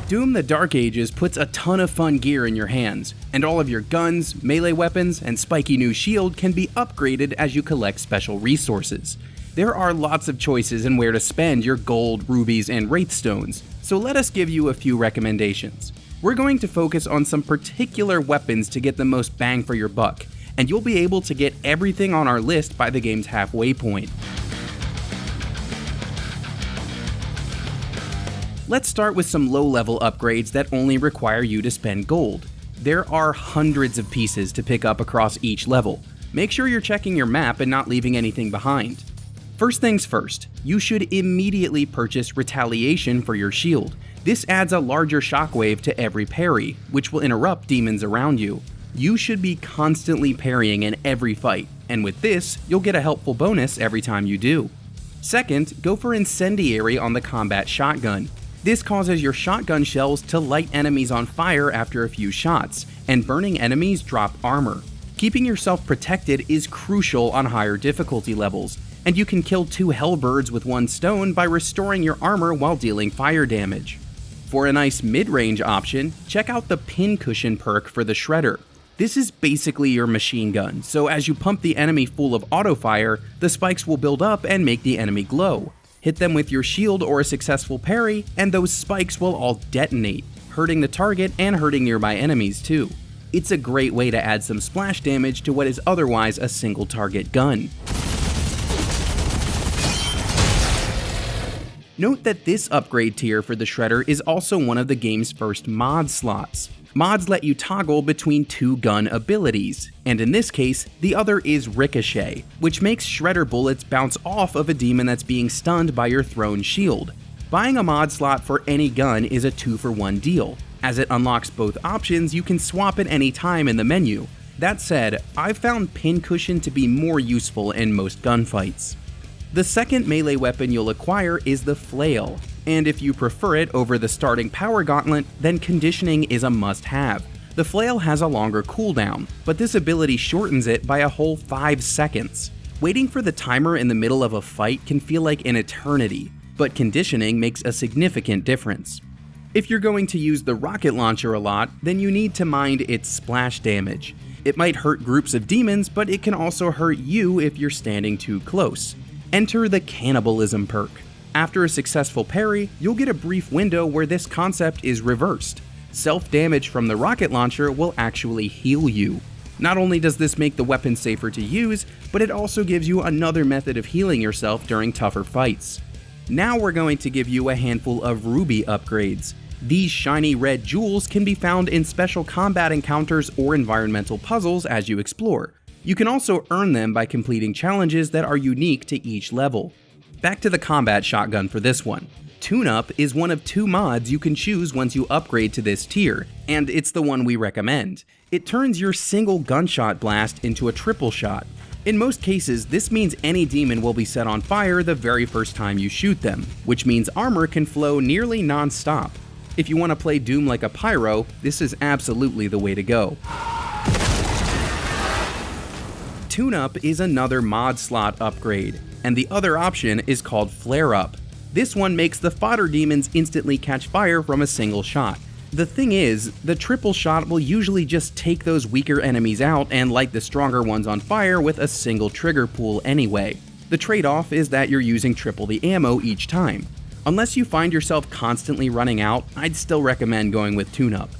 Doom the Dark Ages puts a ton of fun gear in your hands, and all of your guns, melee weapons, and spiky new shield can be upgraded as you collect special resources. There are lots of choices in where to spend your gold, rubies, and wraithstones, so let us give you a few recommendations. We're going to focus on some particular weapons to get the most bang for your buck, and you'll be able to get everything on our list by the game's halfway point. Let's start with some low-level upgrades that only require you to spend gold. There are hundreds of pieces to pick up across each level. Make sure you're checking your map and not leaving anything behind. First things first, you should immediately purchase Retaliation for your shield. This adds a larger shockwave to every parry, which will interrupt demons around you. You should be constantly parrying in every fight, and with this, you'll get a helpful bonus every time you do. Second, go for Incendiary on the combat shotgun. This causes your shotgun shells to light enemies on fire after a few shots, and burning enemies drop armor. Keeping yourself protected is crucial on higher difficulty levels, and you can kill 2 hellbirds with 1 stone by restoring your armor while dealing fire damage. For a nice mid-range option, check out the Pincushion perk for the Shredder. This is basically your machine gun, so as you pump the enemy full of auto-fire, the spikes will build up and make the enemy glow. Hit them with your shield or a successful parry, and those spikes will all detonate, hurting the target and hurting nearby enemies too. It's a great way to add some splash damage to what is otherwise a single target gun. Note that this upgrade tier for the Shredder is also one of the game's first mod slots. Mods let you toggle between 2 gun abilities, and in this case, the other is Ricochet, which makes Shredder bullets bounce off of a demon that's being stunned by your thrown shield. Buying a mod slot for any gun is a 2-for-1 deal. As it unlocks both options, you can swap at any time in the menu. That said, I've found Pincushion to be more useful in most gunfights. The second melee weapon you'll acquire is the Flail, and if you prefer it over the starting power gauntlet, then conditioning is a must-have. The Flail has a longer cooldown, but this ability shortens it by a whole 5 seconds. Waiting for the timer in the middle of a fight can feel like an eternity, but conditioning makes a significant difference. If you're going to use the rocket launcher a lot, then you need to mind its splash damage. It might hurt groups of demons, but it can also hurt you if you're standing too close. Enter the Cannibalism perk. After a successful parry, you'll get a brief window where this concept is reversed. Self-damage from the rocket launcher will actually heal you. Not only does this make the weapon safer to use, but it also gives you another method of healing yourself during tougher fights. Now we're going to give you a handful of Ruby upgrades. These shiny red jewels can be found in special combat encounters or environmental puzzles as you explore. You can also earn them by completing challenges that are unique to each level. Back to the combat shotgun for this one. Tune-Up is one of 2 mods you can choose once you upgrade to this tier, and it's the one we recommend. It turns your single gunshot blast into a triple shot. In most cases, this means any demon will be set on fire the very first time you shoot them, which means armor can flow nearly non-stop. If you want to play Doom like a pyro, this is absolutely the way to go. Tune-Up is another mod slot upgrade, and the other option is called Flare Up. This one makes the fodder demons instantly catch fire from a single shot. The thing is, the triple shot will usually just take those weaker enemies out and light the stronger ones on fire with a single trigger pull anyway. The trade-off is that you're using triple the ammo each time. Unless you find yourself constantly running out, I'd still recommend going with Tune-Up.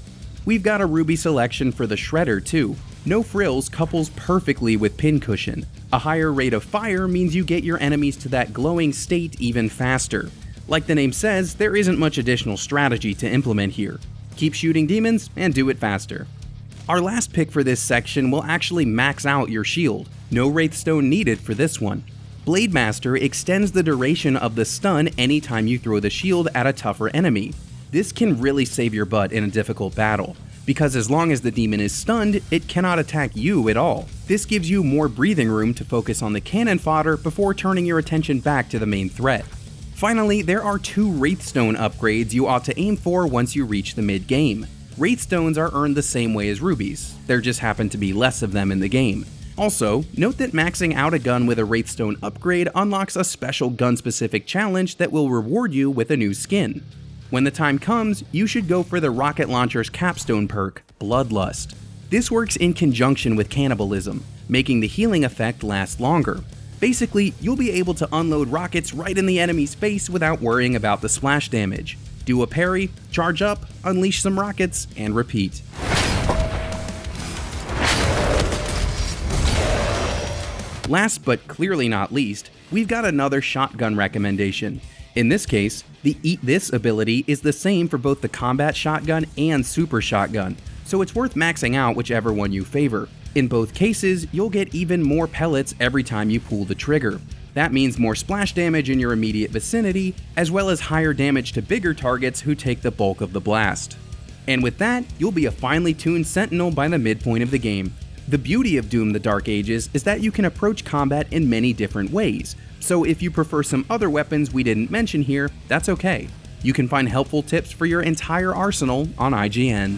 We've got a Ruby selection for the Shredder too. No Frills couples perfectly with Pincushion. A higher rate of fire means you get your enemies to that glowing state even faster. Like the name says, there isn't much additional strategy to implement here. Keep shooting demons and do it faster. Our last pick for this section will actually max out your shield. No Wraithstone needed for this one. Blademaster extends the duration of the stun anytime you throw the shield at a tougher enemy. This can really save your butt in a difficult battle, because as long as the demon is stunned, it cannot attack you at all. This gives you more breathing room to focus on the cannon fodder before turning your attention back to the main threat. Finally, there are 2 Wraithstone upgrades you ought to aim for once you reach the mid-game. Wraithstones are earned the same way as Rubies, there just happen to be less of them in the game. Also, note that maxing out a gun with a Wraithstone upgrade unlocks a special gun-specific challenge that will reward you with a new skin. When the time comes, you should go for the rocket launcher's capstone perk, Bloodlust. This works in conjunction with Cannibalism, making the healing effect last longer. Basically, you'll be able to unload rockets right in the enemy's face without worrying about the splash damage. Do a parry, charge up, unleash some rockets, and repeat. Last but clearly not least, we've got another shotgun recommendation. In this case, the Eat This ability is the same for both the combat shotgun and super shotgun, so it's worth maxing out whichever one you favor. In both cases, you'll get even more pellets every time you pull the trigger. That means more splash damage in your immediate vicinity, as well as higher damage to bigger targets who take the bulk of the blast. And with that, you'll be a finely tuned sentinel by the midpoint of the game. The beauty of Doom: The Dark Ages is that you can approach combat in many different ways, so if you prefer some other weapons we didn't mention here, that's okay. You can find helpful tips for your entire arsenal on IGN.